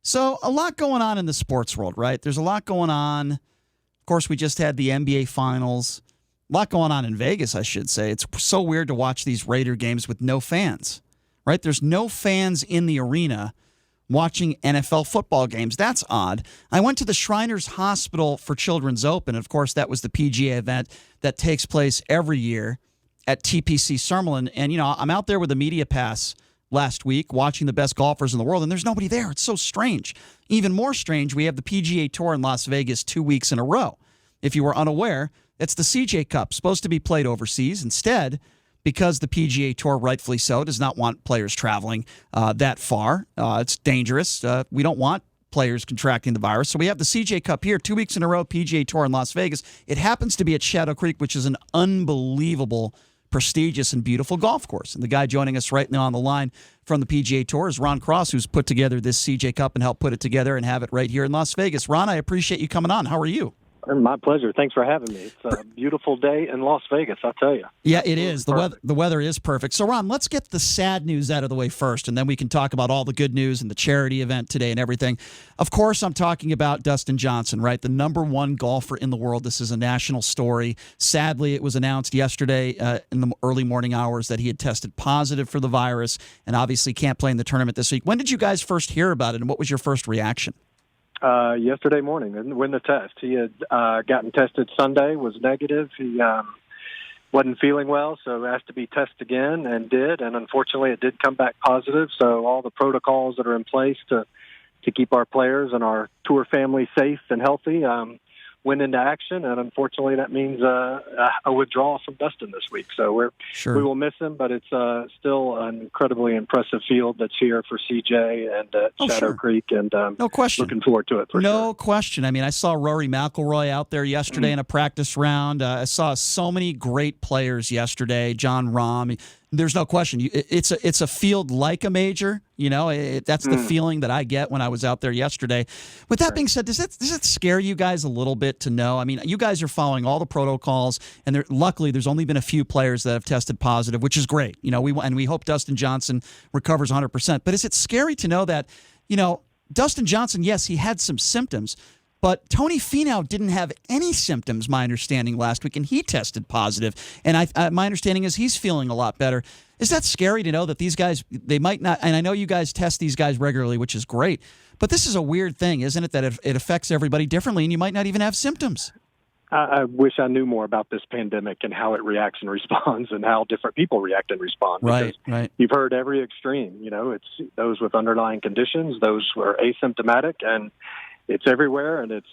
So a lot going on in the sports world, right? There's a lot going on. Of course, we just had the NBA Finals. A lot going on in Vegas, I should say. It's so weird to watch these Raider games with no fans, right? There's no fans in the arena watching NFL football games. That's odd. I went to the Shriners Hospital for Children's Open. Of course, that was the PGA event that takes place every year at TPC Summerlin. And, I'm out there with a media pass last week watching the best golfers in the world, and there's nobody there. It's so strange. Even more strange, we have the PGA Tour in Las Vegas 2 weeks in a row. If you were unaware, it's the CJ Cup, supposed to be played overseas. Instead, because the PGA Tour, rightfully so, does not want players traveling that far. It's dangerous. We don't want players contracting the virus. So we have the CJ Cup here, 2 weeks in a row, PGA Tour in Las Vegas. It happens to be at Shadow Creek, which is an unbelievable, prestigious, and beautiful golf course. And the guy joining us right now on the line from the PGA Tour is Ron Cross, who's put together this CJ Cup and helped put it together and have it right here in Las Vegas. Ron, I appreciate you coming on. How are you? My pleasure. Thanks for having me. It's a beautiful day in Las Vegas, I'll tell you. Yeah, it is. The weather is perfect. So, Ron, let's get the sad news out of the way first, and then we can talk about all the good news and the charity event today and everything. Of course, I'm talking about Dustin Johnson, right? The number one golfer in the world. This is a national story. Sadly, it was announced yesterday in the early morning hours that he had tested positive for the virus and obviously can't play in the tournament this week. When did you guys first hear about it, and what was your first reaction? Yesterday morning, when the test. He had gotten tested Sunday, was negative. He wasn't feeling well, so asked to be tested again and did. And unfortunately, it did come back positive. So all the protocols that are in place to keep our players and our tour family safe and healthy went into action. And unfortunately, that means a withdrawal from Dustin this week. So we will miss him, but it's still an incredibly impressive field that's here for CJ and Shadow Creek. And no question. Looking forward to it for sure. No question. I mean, I saw Rory McIlroy out there yesterday in a practice round. I saw so many great players yesterday. John Rahm. There's no question. It's a field like a major. That's the feeling that I get when I was out there yesterday. With that being said, does it scare you guys a little bit to know? I mean, you guys are following all the protocols, and luckily there's only been a few players that have tested positive, which is great. We hope Dustin Johnson recovers 100%. But is it scary to know that, Dustin Johnson, yes, he had some symptoms, but Tony Finau didn't have any symptoms, my understanding, last week, and he tested positive. And my understanding is he's feeling a lot better. Is that scary to know that these guys, they might not, and I know you guys test these guys regularly, which is great, but this is a weird thing, isn't it, that it affects everybody differently, and you might not even have symptoms? I wish I knew more about this pandemic and how it reacts and responds and how different people react and respond. Right. You've heard every extreme. It's those with underlying conditions, those who are asymptomatic, and it's everywhere, and it's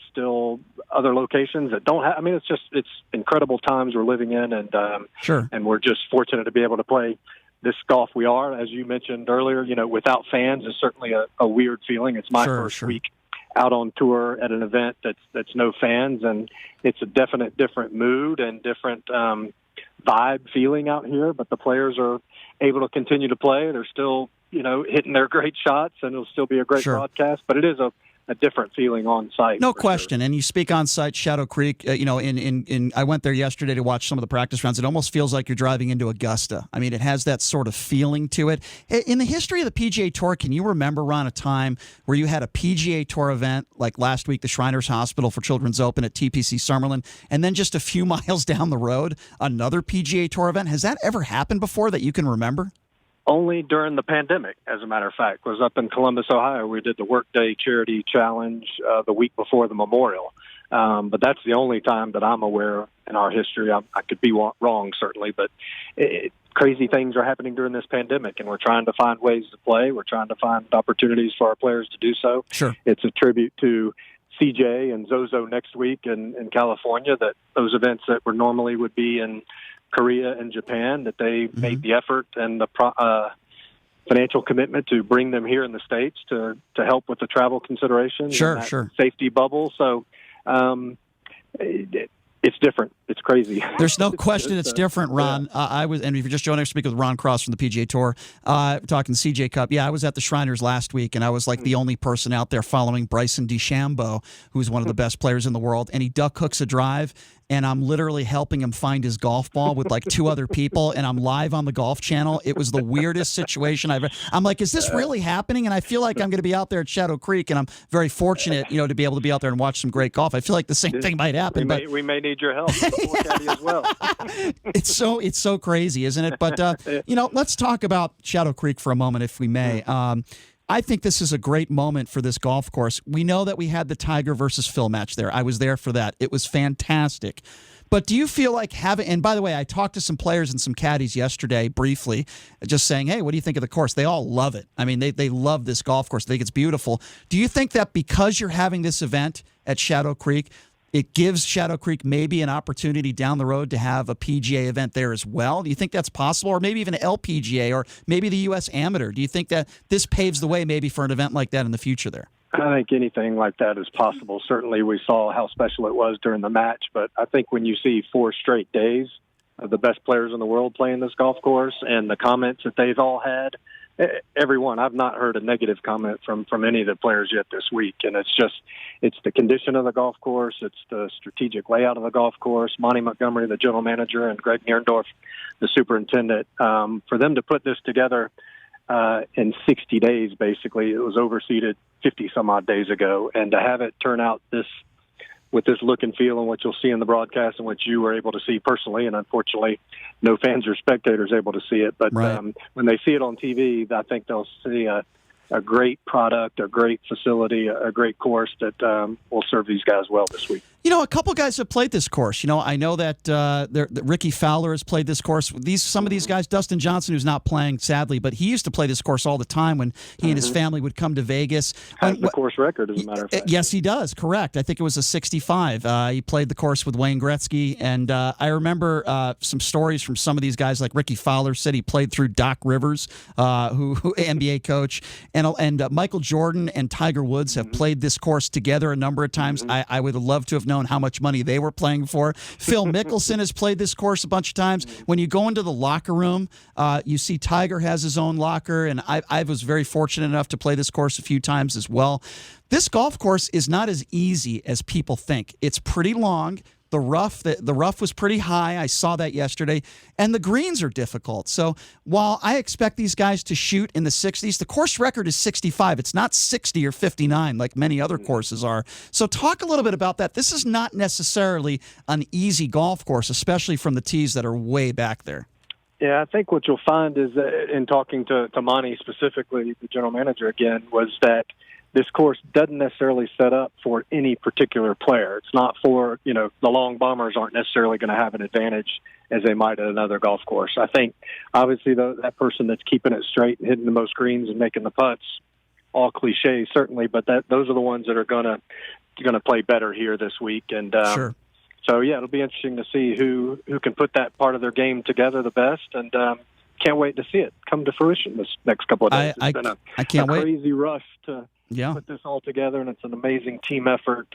still other locations that don't have. I mean, it's incredible times we're living in, and and we're just fortunate to be able to play this golf we are. As you mentioned earlier, without fans is certainly a weird feeling. It's my first week out on tour at an event that's no fans, and it's a definite different mood and different vibe feeling out here. But the players are able to continue to play. They're still hitting their great shots, and it'll still be a great broadcast. But it is a different feeling on site. No question. Sure. And you speak on site, Shadow Creek. I went there yesterday to watch some of the practice rounds. It almost feels like you're driving into Augusta. I mean, it has that sort of feeling to it. In the history of the PGA Tour, can you remember, Ron, a time where you had a PGA Tour event like last week, the Shriners Hospital for Children's Open at TPC Summerlin, and then just a few miles down the road, another PGA Tour event? Has that ever happened before that you can remember? Only during the pandemic, as a matter of fact, was up in Columbus, Ohio. We did the Workday Charity Challenge the week before the Memorial. But that's the only time that I'm aware in our history. I could be wrong, certainly, but crazy things are happening during this pandemic, and we're trying to find ways to play. We're trying to find opportunities for our players to do so. Sure. It's a tribute to CJ and Zozo next week in California, that those events that normally would be in Korea and Japan, that they made the effort and the financial commitment to bring them here in the States to help with the travel considerations. Sure. Safety bubble. So it's different. It's crazy. There's no question it's different, Ron. And if you're just joining us, speaking with Ron Cross from the PGA Tour, talking CJ Cup. Yeah, I was at the Shriners last week, and I was like the only person out there following Bryson DeChambeau, who's one of the best players in the world, and he duck hooks a drive, and I'm literally helping him find his golf ball with like 2 other people, and I'm live on the Golf Channel. It was the weirdest situation I'm like, is this really happening? And I feel like I'm going to be out there at Shadow Creek, and I'm very fortunate, to be able to be out there and watch some great golf. I feel like the same thing might happen. We may need your help as well. It's so crazy, isn't it? But let's talk about Shadow Creek for a moment, if we may. I think this is a great moment for this golf course. We know that we had the Tiger versus Phil match there. I was there for that. It was fantastic. But do you feel like and by the way, I talked to some players and some caddies yesterday briefly, just saying, hey, what do you think of the course? They all love it. I mean, they love this golf course. They think it's beautiful. Do you think that because you're having this event at Shadow Creek, it gives Shadow Creek maybe an opportunity down the road to have a PGA event there as well? Do you think that's possible? Or maybe even an LPGA or maybe the U.S. Amateur? Do you think that this paves the way maybe for an event like that in the future there? I think anything like that is possible. Certainly we saw how special it was during the match, but I think when you see 4 straight days of the best players in the world playing this golf course and the comments that they've all had, everyone, I've not heard a negative comment from any of the players yet this week. And it's the condition of the golf course. It's the strategic layout of the golf course. Monty Montgomery, the general manager, and Greg Nierendorf, the superintendent, for them to put this together in 60 days, basically. It was overseeded 50 some odd days ago. And to have it turn out with this look and feel and what you'll see in the broadcast and what you were able to see personally, and unfortunately no fans or spectators able to see it. But right. When they see it on TV, I think they'll see a great product, a great facility, a great course that will serve these guys well this week. A couple guys have played this course. I know that Ricky Fowler has played this course. Some of these guys, Dustin Johnson, who's not playing, sadly, but he used to play this course all the time when he and his family would come to Vegas. Has the course record, as a matter of fact. Yes, he does. Correct. I think it was a 65. He played the course with Wayne Gretzky, and I remember some stories from some of these guys, like Ricky Fowler said he played through Doc Rivers, who NBA coach, and Michael Jordan and Tiger Woods have played this course together a number of times. I would have loved to have known how much money they were playing for. Phil Mickelson has played this course a bunch of times. When you go into the locker room, you see Tiger has his own locker, and I was very fortunate enough to play this course a few times as well. This golf course is not as easy as people think. It's pretty long. The rough was pretty high. I saw that yesterday. And the greens are difficult. So while I expect these guys to shoot in the 60s, the course record is 65. It's not 60 or 59 like many other courses are. So talk a little bit about that. This is not necessarily an easy golf course, especially from the tees that are way back there. Yeah, I think what you'll find is that in talking to Monty specifically, the general manager again, was that this course doesn't necessarily set up for any particular player. It's not for, the long bombers aren't necessarily going to have an advantage as they might at another golf course. I think, obviously, that person that's keeping it straight and hitting the most greens and making the putts, all cliches, certainly, but those are the ones that are going to play better here this week. And sure. So, yeah, it'll be interesting to see who can put that part of their game together the best. And can't wait to see it come to fruition this next couple of days. It's been a crazy rush to put this all together, and it's an amazing team effort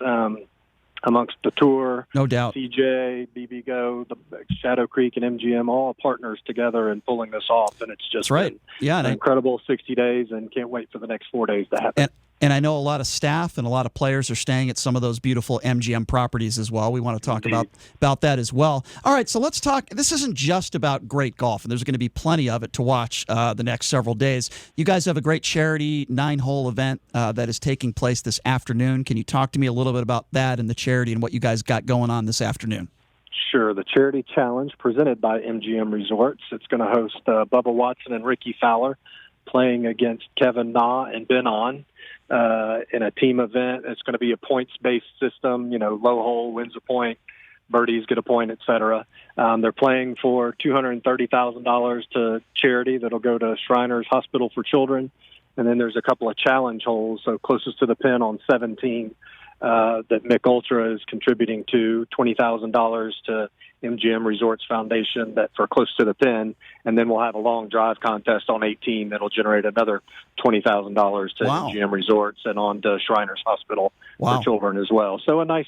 amongst the tour, no doubt. CJ, BB Go, the Shadow Creek, and MGM, all partners together in pulling this off, and it's just been an incredible 60 days, and can't wait for the next 4 days to happen. And I know a lot of staff and a lot of players are staying at some of those beautiful MGM properties as well. We want to talk about that as well. All right, so let's talk. This isn't just about great golf, and there's going to be plenty of it to watch the next several days. You guys have a great charity 9-hole event that is taking place this afternoon. Can you talk to me a little bit about that and the charity and what you guys got going on this afternoon? Sure. The Charity Challenge presented by MGM Resorts. It's going to host Bubba Watson and Ricky Fowler playing against Kevin Na and Ben On. In a team event. It's going to be a points-based system, low hole wins a point, birdies get a point, etc. They're playing for $230,000 to charity that'll go to Shriners Hospital for Children. And then there's a couple of challenge holes, so closest to the pin on 17, that Mick Ultra is contributing to, $20,000 to MGM Resorts Foundation that for close to the pin, and then we'll have a long drive contest on 18 that'll generate another $20,000 to MGM Resorts and on to Shriners Hospital for Children as well. So a nice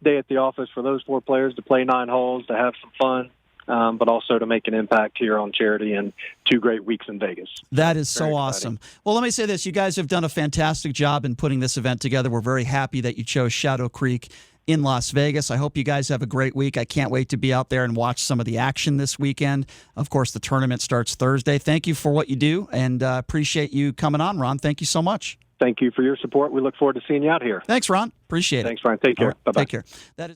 day at the office for those 4 players to play 9 holes, to have some fun, but also to make an impact here on charity and 2 great weeks in Vegas. That is so awesome. Well, let me say this. You guys have done a fantastic job in putting this event together. We're very happy that you chose Shadow Creek in Las Vegas. I hope you guys have a great week. I can't wait to be out there and watch some of the action this weekend. Of course, the tournament starts Thursday. Thank you for what you do, and appreciate you coming on, Ron. Thank you so much. Thank you for your support. We look forward to seeing you out here. Thanks, Ron. Appreciate it. Thanks, Brian. Take care. Right. Bye-bye. Take care. That is